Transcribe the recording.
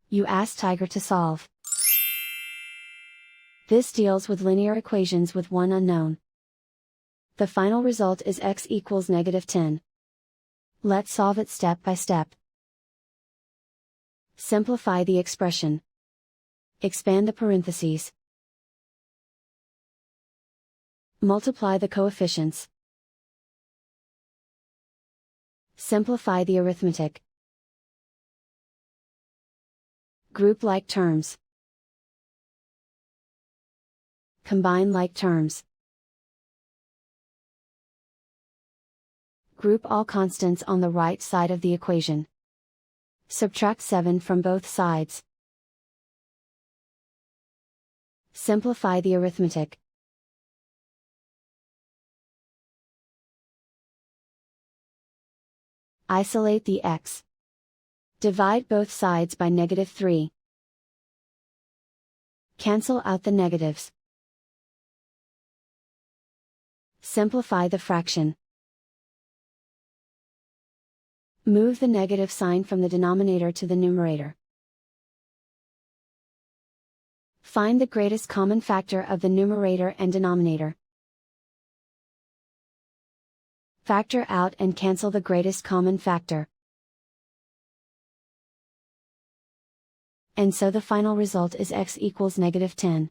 You ask Tiger to solve. This deals with linear equations with one unknown. The final result is x equals -10. Let's solve it step by step. Simplify the expression. Expand the parentheses. Multiply the coefficients. Simplify the arithmetic. Group like terms. Combine like terms. Group all constants on the right side of the equation. Subtract 7 from both sides. Simplify the arithmetic. Isolate the x. Divide both sides by -3. Cancel out the negatives. Simplify the fraction. Move the negative sign from the denominator to the numerator. Find the greatest common factor of the numerator and denominator. Factor out and cancel the greatest common factor. And so the final result is x equals -10.